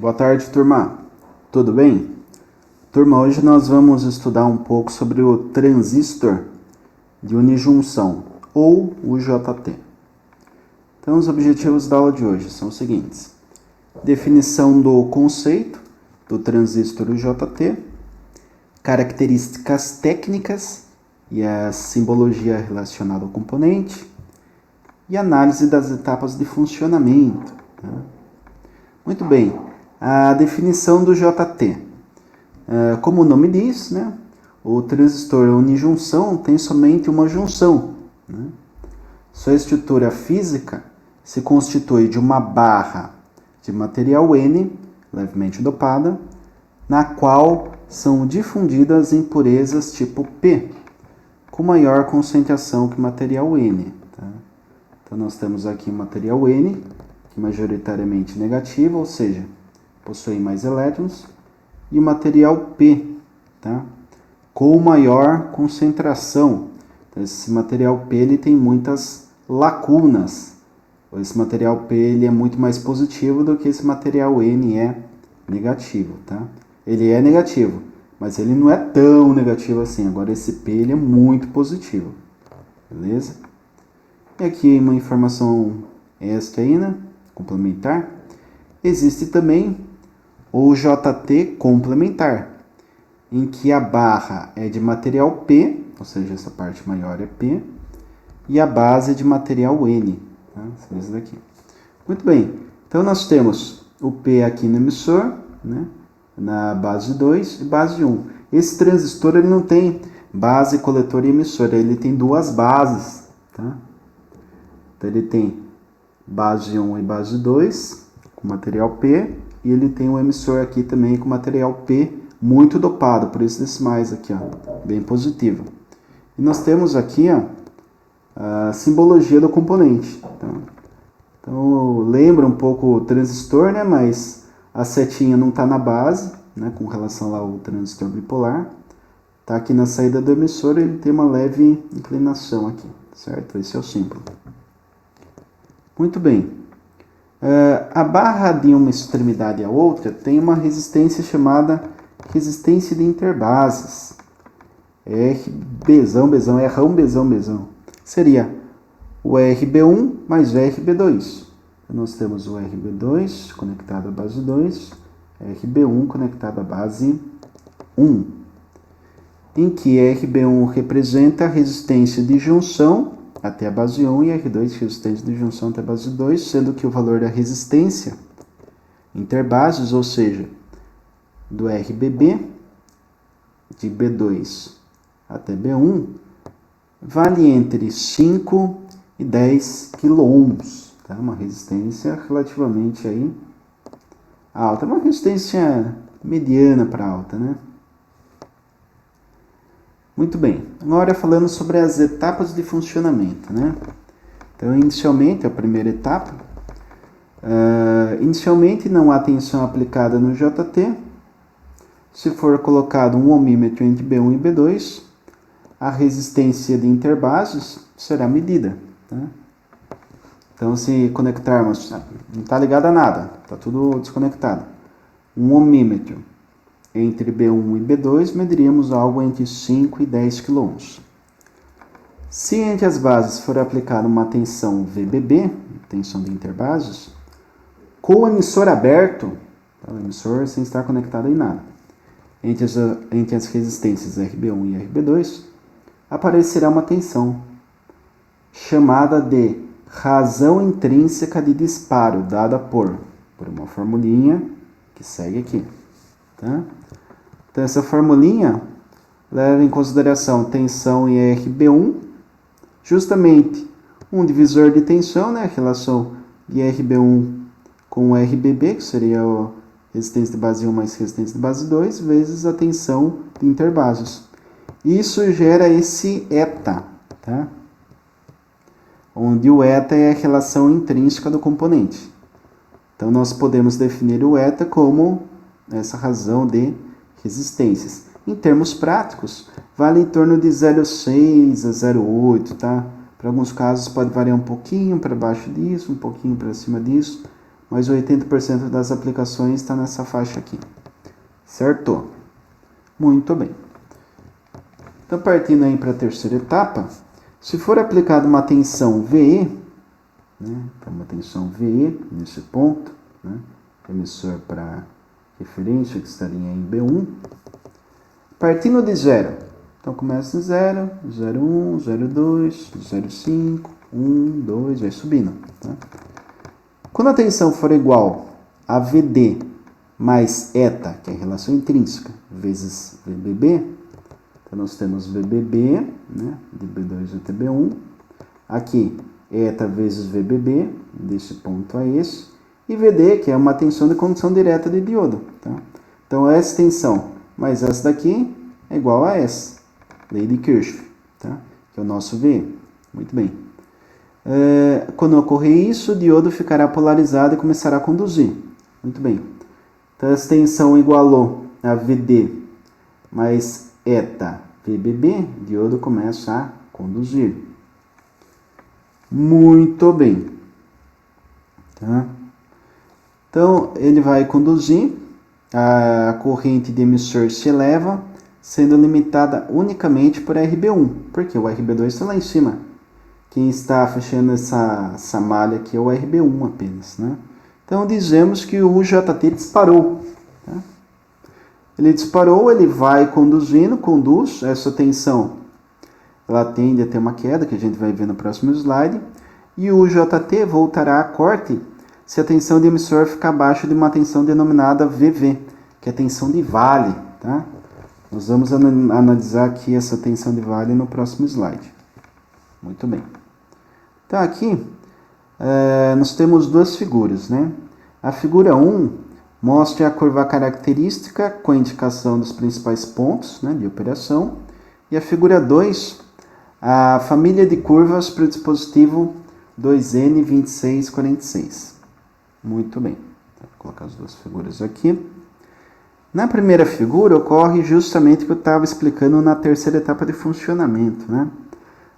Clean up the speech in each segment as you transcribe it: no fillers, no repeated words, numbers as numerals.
Boa tarde, turma. Tudo bem? Turma, hoje nós vamos estudar um pouco sobre o transistor de unijunção, ou UJT. Então, os objetivos da aula de hoje são os seguintes. Definição do conceito do transistor UJT, características técnicas e a simbologia relacionada ao componente, e análise das etapas de funcionamento. Muito bem, a definição do JT. Como o nome diz, né, o transistor unijunção tem somente uma junção. Sua estrutura física se constitui de uma barra de material N, levemente dopada, na qual são difundidas impurezas tipo P, com maior concentração que material N. Então, nós temos aqui o material N, que é majoritariamente negativo, ou seja, possui mais elétrons, e o material P, com maior concentração. Então, esse material P ele tem muitas lacunas. Esse material P ele é muito mais positivo do que esse material N é negativo. Ele é negativo, mas ele não é tão negativo assim. Agora esse P ele é muito positivo. Beleza? E aqui uma informação extra aí, complementar. Existe também o JT complementar, em que a barra é de material P, ou seja, essa parte maior é P, e a base é de material N. Esse daqui. Muito bem, então nós temos o P aqui no emissor, na base 2 e base 1. Esse transistor ele não tem base, coletor e emissor, ele tem duas bases. Então ele tem base 1 e base 2 com material P, e ele tem um emissor aqui também com material P muito dopado, por isso decimais aqui, bem positivo. E nós temos aqui a simbologia do componente. Então lembra um pouco o transistor, mas a setinha não está na base, com relação lá ao transistor bipolar. Está aqui na saída do emissor, ele tem uma leve inclinação aqui, certo? Esse é o símbolo. Muito bem. A barra de uma extremidade à outra tem uma resistência chamada resistência de interbases. RBzão, Bzão, Rão, Bzão, Bzão. Seria o RB1 mais o RB2. Então, nós temos o RB2 conectado à base 2, RB1 conectado à base 1. Em que RB1 representa a resistência de junção até a base 1 e R2 resistência de junção até a base 2, sendo que o valor da resistência interbases, ou seja, do RBB, de B2 até B1, vale entre 5 e 10 kΩ. Uma resistência relativamente aí alta, uma resistência mediana para alta, Muito bem, agora falando sobre as etapas de funcionamento, Então, inicialmente, a primeira etapa, inicialmente não há tensão aplicada no JT. Se for colocado um ohmímetro entre B1 e B2, a resistência de interbases será medida. Então, se conectarmos, não está ligado a nada, está tudo desconectado, um ohmímetro entre B1 e B2, mediríamos algo entre 5 e 10 kΩ. Se entre as bases for aplicada uma tensão VBB, tensão de interbases, com o emissor aberto, o emissor sem estar conectado em nada, entre as resistências RB1 e RB2, aparecerá uma tensão, chamada de razão intrínseca de disparo, dada por uma formulinha que segue aqui. Então, essa formulinha leva em consideração tensão em RB1, justamente um divisor de tensão, a relação de RB1 com RBB, que seria a resistência de base 1 mais resistência de base 2, vezes a tensão de interbases. Isso gera esse eta, onde o eta é a relação intrínseca do componente. Então, nós podemos definir o eta como essa razão de resistências. Em termos práticos, vale em torno de 0,6 a 0,8, Para alguns casos pode variar um pouquinho para baixo disso, um pouquinho para cima disso, mas 80% das aplicações está nessa faixa aqui. Certo? Muito bem. Então, partindo aí para a terceira etapa, se for aplicada uma tensão VE, né, uma tensão VE nesse ponto, né, emissor para referência que estaria em B1, partindo de 0, então começa em 0, 0,1, 0,2, 0,5, 1, 2, vai subindo. Tá? Quando a tensão for igual a VD mais eta, que é a relação intrínseca, vezes VBB, então nós temos VBB, né, de B2 até B1, aqui eta vezes VBB, desse ponto a esse, e VD, que é uma tensão de condução direta de diodo. Tá? Então, essa tensão mais essa daqui é igual a essa, lei de Kirchhoff, tá? Que é o nosso V. Muito bem. Quando ocorrer isso, o diodo ficará polarizado e começará a conduzir. Muito bem. Então, essa tensão igualou a VD mais eta VBB, o diodo começa a conduzir. Muito bem. Tá? Então, ele vai conduzir, a corrente de emissor se eleva, sendo limitada unicamente por RB1, porque o RB2 está lá em cima. Quem está fechando essa malha aqui é o RB1 apenas. Né? Então, dizemos que o UJT disparou. Tá? Ele disparou, ele vai conduzindo, conduz, essa tensão ela tende a ter uma queda, que a gente vai ver no próximo slide, e o UJT voltará a corte se a tensão de emissor ficar abaixo de uma tensão denominada VV, que é a tensão de vale. Tá? Nós vamos analisar aqui essa tensão de vale no próximo slide. Muito bem. Então, aqui, nós temos duas figuras. Né? A figura 1 mostra a curva característica com a indicação dos principais pontos, né, de operação. E a figura 2, a família de curvas para o dispositivo 2N2646. Muito bem. Vou colocar as duas figuras aqui. Na primeira figura ocorre justamente o que eu estava explicando na terceira etapa de funcionamento. Né?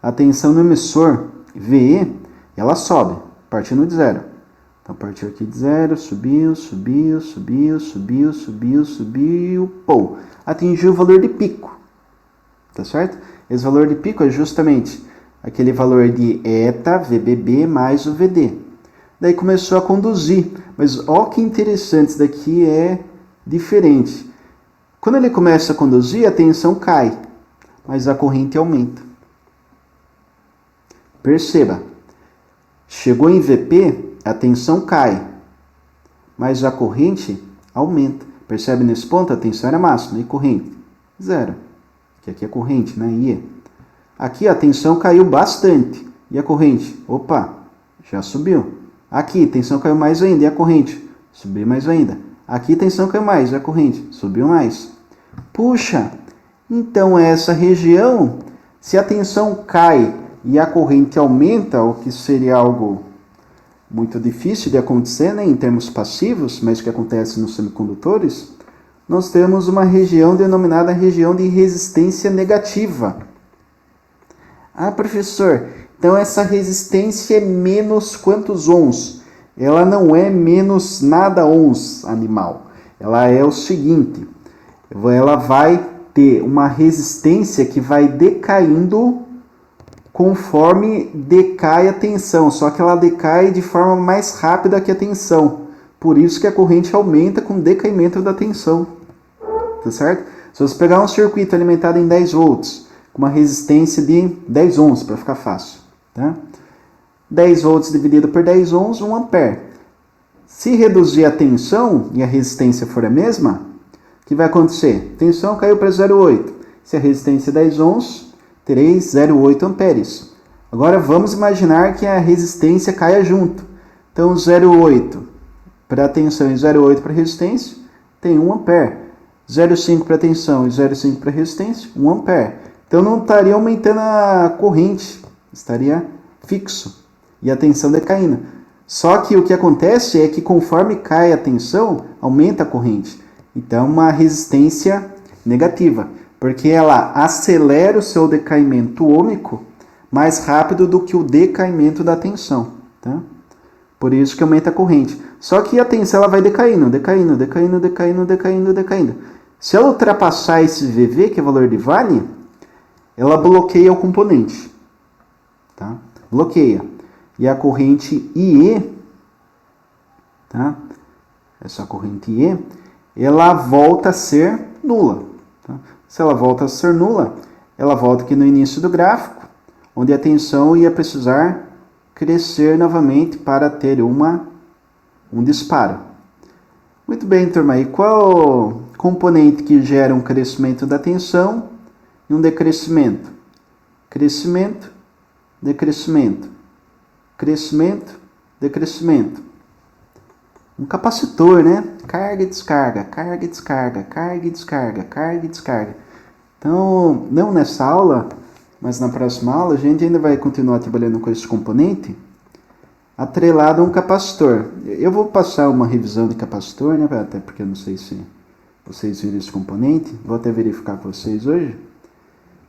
A tensão no emissor VE, ela sobe, partindo de 0. Então, partiu aqui de 0, subiu, subiu, subiu, subiu, subiu, subiu, pô, atingiu o valor de pico. Tá certo? Esse valor de pico é justamente aquele valor de eta VBB mais o VD. Daí começou a conduzir. Mas olha que interessante, isso daqui é diferente. Quando ele começa a conduzir, a tensão cai, mas a corrente aumenta. Perceba, chegou em VP, a tensão cai, mas a corrente aumenta. Percebe nesse ponto? A tensão era máxima e corrente? Zero. Que aqui é corrente, né? IA. Aqui a tensão caiu bastante. E a corrente? Opa, já subiu. Aqui, tensão caiu mais ainda. E a corrente? Subiu mais ainda. Aqui, tensão caiu mais. E a corrente? Subiu mais. Puxa, então essa região, se a tensão cai e a corrente aumenta, o que seria algo muito difícil de acontecer, né, em termos passivos, mas que acontece nos semicondutores, nós temos uma região denominada região de resistência negativa. Ah, professor, então essa resistência é menos quantos ohms? Ela não é menos nada ohms, animal. Ela é o seguinte, ela vai ter uma resistência que vai decaindo conforme decai a tensão, só que ela decai de forma mais rápida que a tensão. Por isso que a corrente aumenta com o decaimento da tensão. Tá certo? Se você pegar um circuito alimentado em 10 volts, com uma resistência de 10 ohms, para ficar fácil. Tá? 10 volts dividido por 10 ohms, 1 ampere. Se reduzir a tensão e a resistência for a mesma, o que vai acontecer? Tensão caiu para 0,8. Se a resistência é 10 ohms, terei 0,8 amperes. Agora vamos imaginar que a resistência caia junto. Então 0,8 para a tensão e 0,8 para a resistência, tem 1 ampere. 0,5 para a tensão e 0,5 para a resistência, 1 ampere. Então não estaria aumentando a corrente, estaria fixo e a tensão decaindo. Só que o que acontece é que conforme cai a tensão, aumenta a corrente. Então uma resistência negativa, porque ela acelera o seu decaimento ômico mais rápido do que o decaimento da tensão. Tá? Por isso que aumenta a corrente. Só que a tensão ela vai decaindo. Se ela ultrapassar esse VV, que é o valor de vale, ela bloqueia o componente. Tá? Bloqueia. E a corrente IE, tá? Essa corrente IE, ela volta a ser nula. Tá? Se ela volta a ser nula, ela volta aqui no início do gráfico, onde a tensão ia precisar crescer novamente para ter um disparo. Muito bem, turma. E qual componente que gera um crescimento da tensão e um decrescimento? Crescimento, decrescimento. Crescimento, decrescimento. Um capacitor, né? Carga e descarga, carga e descarga, carga e descarga, carga e descarga. Então, não nessa aula, mas na próxima aula, a gente ainda vai continuar trabalhando com esse componente atrelado a um capacitor. Eu vou passar uma revisão de capacitor, né? Até porque eu não sei se vocês viram esse componente. Vou até verificar com vocês hoje.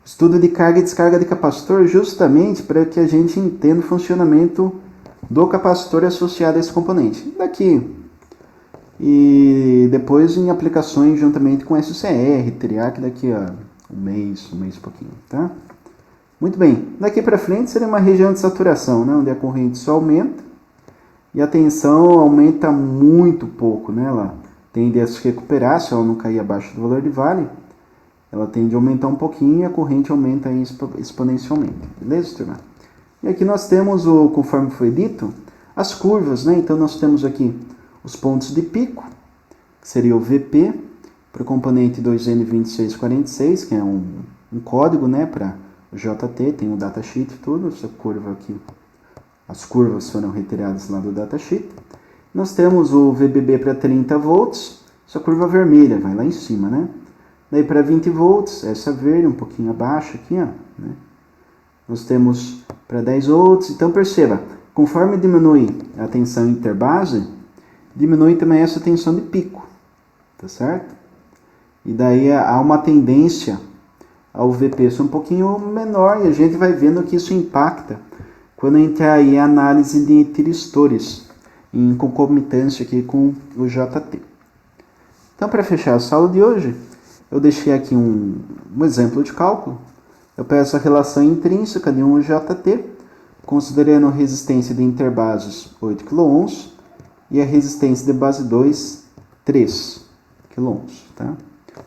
Estudo de carga e descarga de capacitor justamente para que a gente entenda o funcionamento do capacitor associado a esse componente. Daqui. E depois em aplicações juntamente com SCR, TRIAC, daqui a um mês e pouquinho, tá? Muito bem. Daqui para frente seria uma região de saturação, né? Onde a corrente só aumenta e a tensão aumenta muito pouco, né? Ela tende a se recuperar se ela não cair abaixo do valor de vale. Ela tende a aumentar um pouquinho e a corrente aumenta aí exponencialmente. Beleza, turma? E aqui nós temos, conforme foi dito, as curvas, né? Então nós temos aqui os pontos de pico, que seria o VP, para o componente 2N2646, que é um código, né, para o JT, tem o datasheet e tudo, essa curva aqui, as curvas foram retiradas lá do datasheet. Nós temos o VBB para 30 volts, essa curva vermelha, vai lá em cima, né? Daí para 20 volts, essa verde, um pouquinho abaixo aqui, ó, né? Nós temos para 10 volts, então perceba, conforme diminui a tensão interbase, diminui também essa tensão de pico, tá certo? E daí há uma tendência ao VP ser um pouquinho menor, e a gente vai vendo que isso impacta quando entra aí a análise de tiristores, em concomitância aqui com o JT. Então, para fechar essa aula de hoje, eu deixei aqui um exemplo de cálculo. Eu peço a relação intrínseca de um JT, considerando a resistência de interbases 8 kΩ e a resistência de base 2, 3 kΩ. Tá?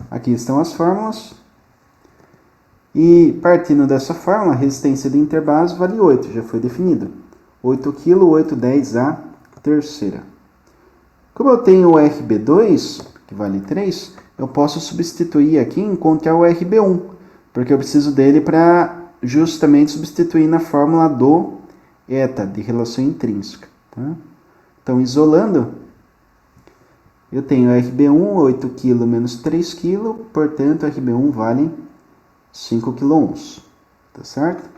Aqui estão as fórmulas. E partindo dessa fórmula, a resistência de interbase vale 8, já foi definida. 8 kg, 810 a terceira. Como eu tenho o RB2, que vale 3, eu posso substituir aqui e encontrar o RB1, porque eu preciso dele para justamente substituir na fórmula do eta, de relação intrínseca. Tá? Então, isolando, eu tenho RB1, 8 kg menos 3 kg, portanto, RB1 vale 5 kΩ. Tá certo?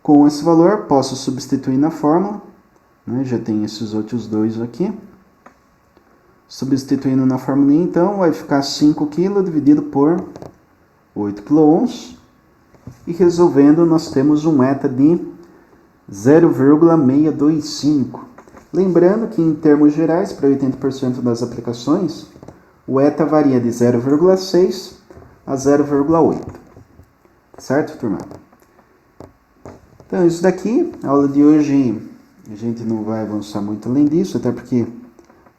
Com esse valor, posso substituir na fórmula, né? Já tem esses outros dois aqui. Substituindo na fórmula, então, vai ficar 5 kg dividido por 8 kΩ. E resolvendo, nós temos um eta de 0,625. Lembrando que, em termos gerais, para 80% das aplicações, o eta varia de 0,6 a 0,8. Certo, turma? Então, isso daqui, a aula de hoje, a gente não vai avançar muito além disso, até porque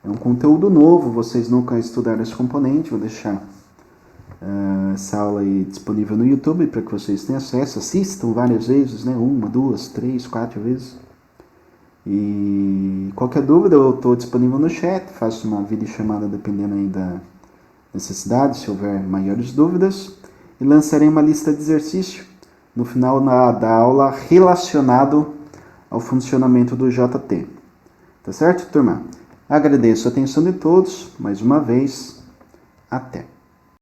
é um conteúdo novo, vocês nunca estudaram esse componente, vou deixar essa aula aí disponível no YouTube para que vocês tenham acesso, assistam várias vezes, né? 1, 2, 3, 4 vezes. E qualquer dúvida eu estou disponível no chat, faço uma videochamada dependendo aí da necessidade, se houver maiores dúvidas, e lançarei uma lista de exercício no final da aula relacionado ao funcionamento do JT. Tá certo, turma? Agradeço a atenção de todos, mais uma vez, até!